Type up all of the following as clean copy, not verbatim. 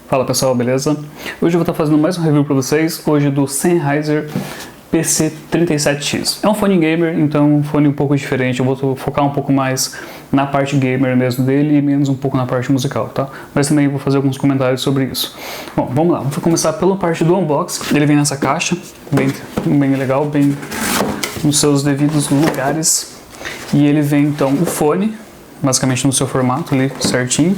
Fala pessoal, beleza? Hoje eu vou estar fazendo mais um review para vocês, hoje do Sennheiser PC37X. É um fone gamer, então um fone um pouco diferente, eu vou focar um pouco mais na parte gamer mesmo dele e menos um pouco na parte musical, tá? Mas também vou fazer alguns comentários sobre isso. Bom, vamos lá, vou começar pela parte do unboxing. Ele vem nessa caixa, bem legal, bem nos seus devidos lugares. E ele vem então o fone, basicamente no seu formato ali, certinho,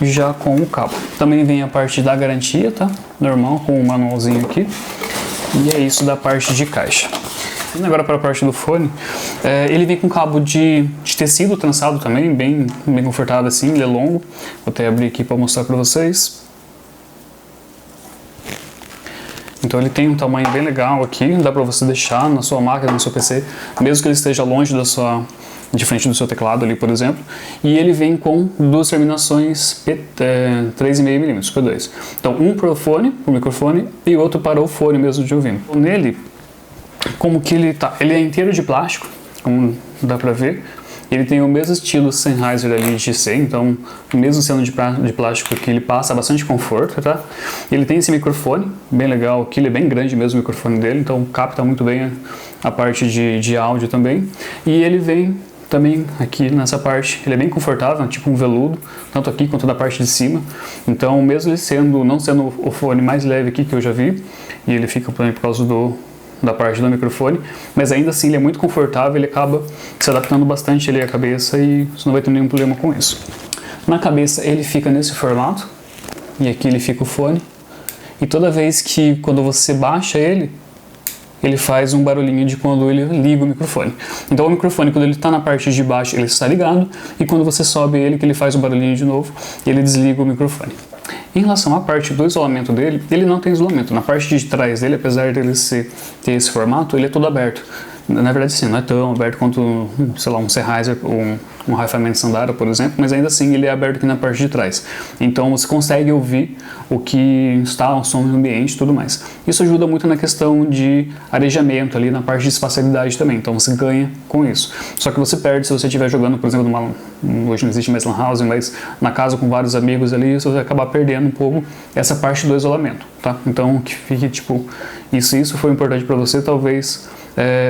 já com o cabo. Também vem a parte da garantia, tá? Normal, com o manualzinho aqui. E é isso da parte de caixa. Indo agora para a parte do fone, ele vem com cabo de tecido trançado também, bem confortável assim, ele é longo. Vou até abrir aqui para mostrar para vocês. Então ele tem um tamanho bem legal aqui, dá para você deixar na sua máquina, no seu PC, mesmo que ele esteja longe de frente do seu teclado ali, por exemplo. E ele vem com duas terminações 3,5mm, P2. Então um para o fone, para o microfone, e outro para o fone mesmo de ouvido. Nele, como que ele tá? Ele é inteiro de plástico, como dá para ver. Ele tem o mesmo estilo Sennheiser ali de ser, então mesmo sendo de plástico aqui, ele passa bastante conforto, tá? Ele tem esse microfone, bem legal aqui, ele é bem grande mesmo o microfone dele, então capta muito bem a parte de áudio também. E ele vem também aqui nessa parte, ele é bem confortável, tipo um veludo, tanto aqui quanto da parte de cima. Então mesmo ele não sendo o fone mais leve aqui que eu já vi, e ele fica também por causa da parte do microfone, mas ainda assim ele é muito confortável, ele acaba se adaptando bastante ali à cabeça e você não vai ter nenhum problema com isso. Na cabeça ele fica nesse formato, e aqui ele fica o fone, e toda vez que quando você baixa ele faz um barulhinho de quando ele liga o microfone. Então o microfone, quando ele está na parte de baixo, ele está ligado, e quando você sobe ele, que ele faz o barulhinho de novo, ele desliga o microfone. Em relação à parte do isolamento dele, ele não tem isolamento. Na parte de trás dele, apesar dele ter esse formato, ele é todo aberto. Na verdade, sim, não é tão aberto quanto, sei lá, um Sennheiser ou um Hi-Fi Sandara, por exemplo, mas ainda assim ele é aberto aqui na parte de trás. Então você consegue ouvir o que está o som do ambiente e tudo mais. Isso ajuda muito na questão de arejamento ali, na parte de espacialidade também, então você ganha com isso. Só que você perde se você estiver jogando, por exemplo, hoje não existe mais lan house, mas na casa com vários amigos ali, você vai acabar perdendo um pouco essa parte do isolamento, tá? Então que fique tipo, isso foi importante para você, talvez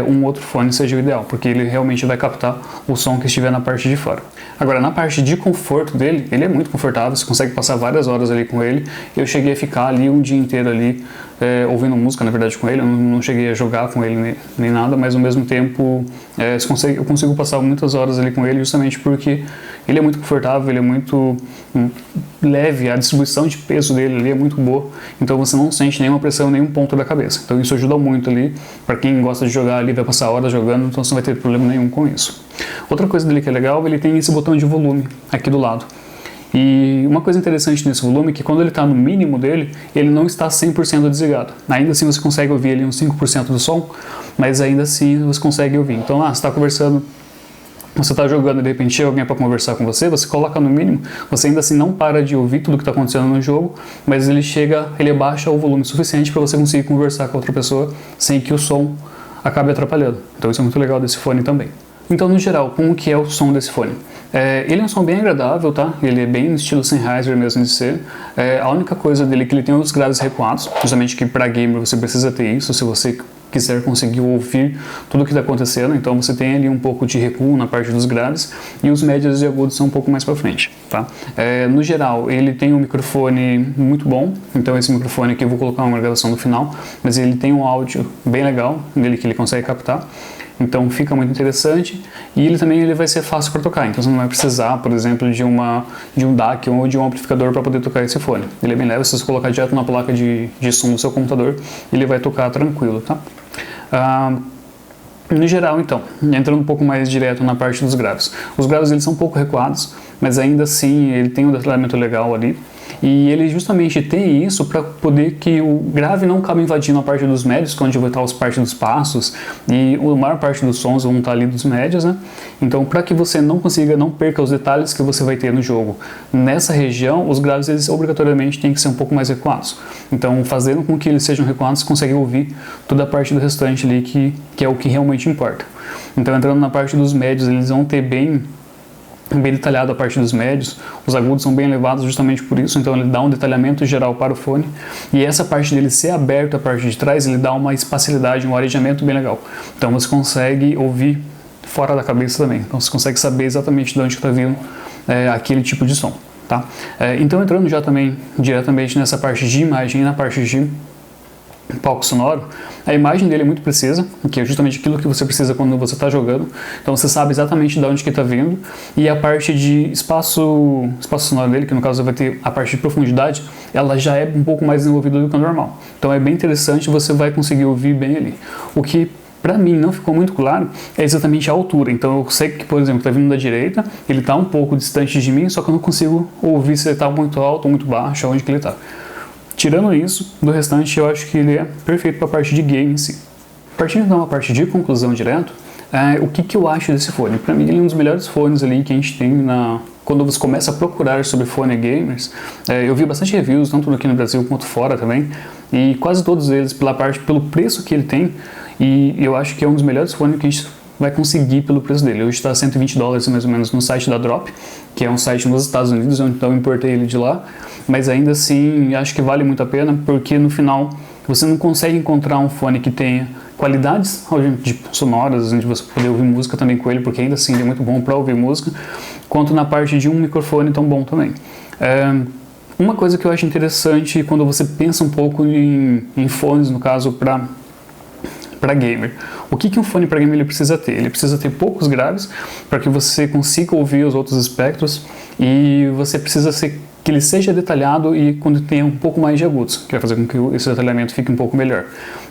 um outro fone seja o ideal, porque ele realmente vai captar o som que estiver na parte de fora. Agora, na parte de conforto dele, ele é muito confortável, você consegue passar várias horas ali com ele. Eu cheguei a ficar ali um dia inteiro ali ouvindo música, na verdade, com ele. Eu não cheguei a jogar com ele nem nada, mas ao mesmo tempo eu consigo passar muitas horas ali com ele, justamente porque ele é muito confortável, ele é muito leve, a distribuição de peso dele ali é muito boa, então você não sente nenhuma pressão em nenhum ponto da cabeça. Então isso ajuda muito ali, para quem gosta de jogar ali, vai passar horas jogando, então você não vai ter problema nenhum com isso. Outra coisa dele que é legal, ele tem esse botão de volume aqui do lado. E uma coisa interessante nesse volume é que quando ele está no mínimo dele, ele não está 100% desligado. Ainda assim você consegue ouvir ali uns 5% do som, mas ainda assim você consegue ouvir. Então você está conversando, você está jogando e de repente chega alguém para conversar com você, você coloca no mínimo, você ainda assim não para de ouvir tudo que está acontecendo no jogo, mas ele abaixa o volume suficiente para você conseguir conversar com outra pessoa sem que o som acabe atrapalhando. Então isso é muito legal desse fone também. Então, no geral, como que é o som desse fone? Ele é um som bem agradável, tá? Ele é bem no estilo Sennheiser mesmo de ser. A única coisa dele é que ele tem os graves recuados, justamente que para gamer você precisa ter isso, se você quiser conseguir ouvir tudo o que está acontecendo. Então você tem ali um pouco de recuo na parte dos graves, e os médios e agudos são um pouco mais para frente, tá? No geral, ele tem um microfone muito bom, então esse microfone aqui eu vou colocar uma gravação no final, mas ele tem um áudio bem legal nele que ele consegue captar. Então fica muito interessante, e ele vai ser fácil para tocar, então você não vai precisar, por exemplo, de um DAC ou de um amplificador para poder tocar esse fone. Ele é bem leve, se você colocar direto na placa de som do seu computador, ele vai tocar tranquilo, tá? No geral, então, entrando um pouco mais direto na parte dos graves. Os graves eles são um pouco recuados, mas ainda assim ele tem um detalhamento legal ali. E ele justamente tem isso para poder que o grave não acabe invadindo a parte dos médios, que é onde vai estar as partes dos passos, e a maior parte dos sons vão estar ali dos médios, né? Então, para que você não perca os detalhes que você vai ter no jogo nessa região, os graves eles obrigatoriamente têm que ser um pouco mais recuados. Então, fazendo com que eles sejam recuados, você consegue ouvir toda a parte do restante ali, que é o que realmente importa. Então, entrando na parte dos médios, eles vão ter bem bem detalhado a parte dos médios, os agudos são bem elevados justamente por isso, então ele dá um detalhamento geral para o fone, e essa parte dele ser aberta, a parte de trás, ele dá uma espacialidade, um arejamento bem legal, então você consegue ouvir fora da cabeça também, então você consegue saber exatamente de onde está vindo aquele tipo de som, tá? Então entrando já também diretamente nessa parte de imagem e na parte de palco sonoro, a imagem dele é muito precisa, que é justamente aquilo que você precisa quando você está jogando, então você sabe exatamente de onde que está vindo, e a parte de espaço sonoro dele, que no caso vai ter a parte de profundidade, ela já é um pouco mais desenvolvida do que o normal, então é bem interessante, você vai conseguir ouvir bem ali. O que para mim não ficou muito claro é exatamente a altura, então eu sei que, por exemplo, está vindo da direita, ele está um pouco distante de mim, só que eu não consigo ouvir se ele está muito alto ou muito baixo, onde que ele está. Tirando isso, do restante eu acho que ele é perfeito para a parte de game em si. Partindo então a parte de conclusão direto, o que eu acho desse fone? Para mim ele é um dos melhores fones ali que a gente tem quando você começa a procurar sobre fone gamers. Eu vi bastante reviews, tanto aqui no Brasil quanto fora também, e quase todos eles pelo preço que ele tem, e eu acho que é um dos melhores fones que a gente vai conseguir pelo preço dele. Hoje está $120 mais ou menos no site da Drop, que é um site nos Estados Unidos, então eu importei ele de lá, mas ainda assim acho que vale muito a pena, porque no final você não consegue encontrar um fone que tenha qualidades sonoras, onde você poder ouvir música também com ele, porque ainda assim ele é muito bom para ouvir música, quanto na parte de um microfone tão bom também. Uma coisa que eu acho interessante quando você pensa um pouco em fones, no caso para gamer. O que um fone para gamer ele precisa ter? Ele precisa ter poucos graves para que você consiga ouvir os outros espectros, e você precisa que ele seja detalhado e quando tenha um pouco mais de agudos, que vai fazer com que esse detalhamento fique um pouco melhor.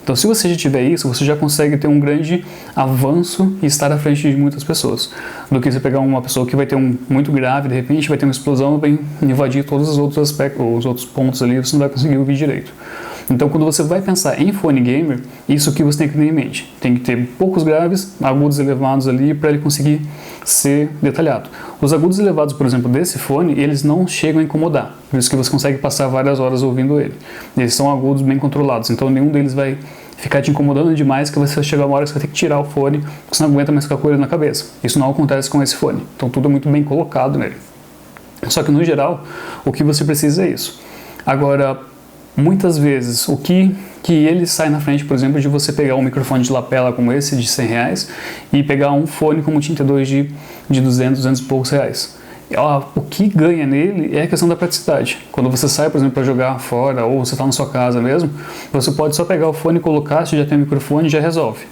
Então se você já tiver isso, você já consegue ter um grande avanço e estar à frente de muitas pessoas, do que você pegar uma pessoa que vai ter um muito grave, de repente vai ter uma explosão, vai invadir todos os outros aspectos, os outros pontos ali, você não vai conseguir ouvir direito. Então quando você vai pensar em fone gamer, isso que você tem que ter em mente. Tem que ter poucos graves, agudos elevados ali para ele conseguir ser detalhado. Os agudos elevados, por exemplo, desse fone, eles não chegam a incomodar. Por isso que você consegue passar várias horas ouvindo ele. Eles são agudos bem controlados, então nenhum deles vai ficar te incomodando demais que você vai chegar uma hora que você vai ter que tirar o fone, porque você não aguenta mais ficar com ele na cabeça. Isso não acontece com esse fone. Então tudo é muito bem colocado nele. Só que no geral, o que você precisa é isso. Agora, muitas vezes, o que ele sai na frente, por exemplo, de você pegar um microfone de lapela como esse, de R$100, e pegar um fone como o 32 de 200 e poucos reais. O que ganha nele é a questão da praticidade. Quando você sai, por exemplo, para jogar fora, ou você está na sua casa mesmo, você pode só pegar o fone e colocar, se já tem o microfone, já resolve.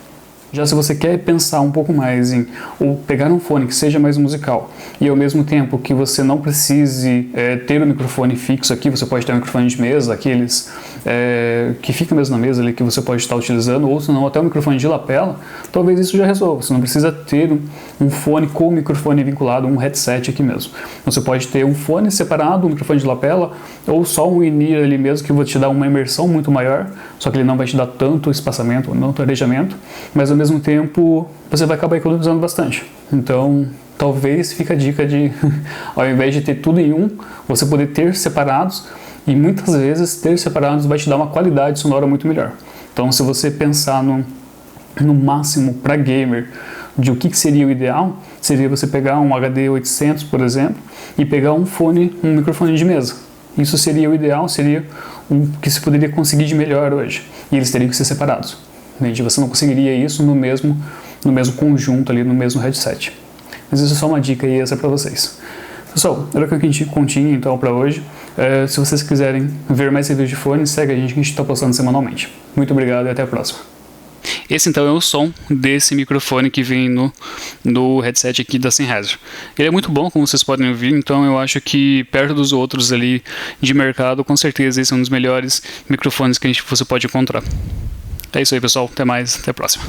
Já se você quer pensar um pouco mais em ou pegar um fone que seja mais musical e ao mesmo tempo que você não precise ter um microfone fixo aqui, você pode ter um microfone de mesa, aqueles que fica mesmo na mesa ali que você pode estar utilizando, ou se não até um microfone de lapela, talvez isso já resolva. Você não precisa ter um fone com o microfone vinculado, um headset aqui mesmo. Você pode ter um fone separado, um microfone de lapela, ou só um in-ear ali mesmo que vai te dar uma imersão muito maior, só que ele não vai te dar tanto espaçamento, tanto arejamento, mas ao mesmo tempo você vai acabar economizando bastante. Então talvez fique a dica de ao invés de ter tudo em um, você poder ter separados, e muitas vezes ter separados vai te dar uma qualidade sonora muito melhor. Então se você pensar no máximo para gamer de o que seria o ideal, seria você pegar um HD 800, por exemplo, e pegar um microfone de mesa. Isso seria o ideal, seria o que se poderia conseguir de melhor hoje, e eles teriam que ser separados. Você não conseguiria isso no mesmo conjunto ali, no mesmo headset. Mas isso é só uma dica aí essa para vocês. Pessoal, era o que a gente continha então para hoje. Se vocês quiserem ver mais reviews de fone, segue a gente que a gente está postando semanalmente. Muito obrigado e até a próxima. Esse então é o som desse microfone que vem no headset aqui da Sennheiser. Ele é muito bom, como vocês podem ouvir, então eu acho que perto dos outros ali de mercado, com certeza esse é um dos melhores microfones que você pode encontrar. É isso aí, pessoal. Até mais. Até a próxima.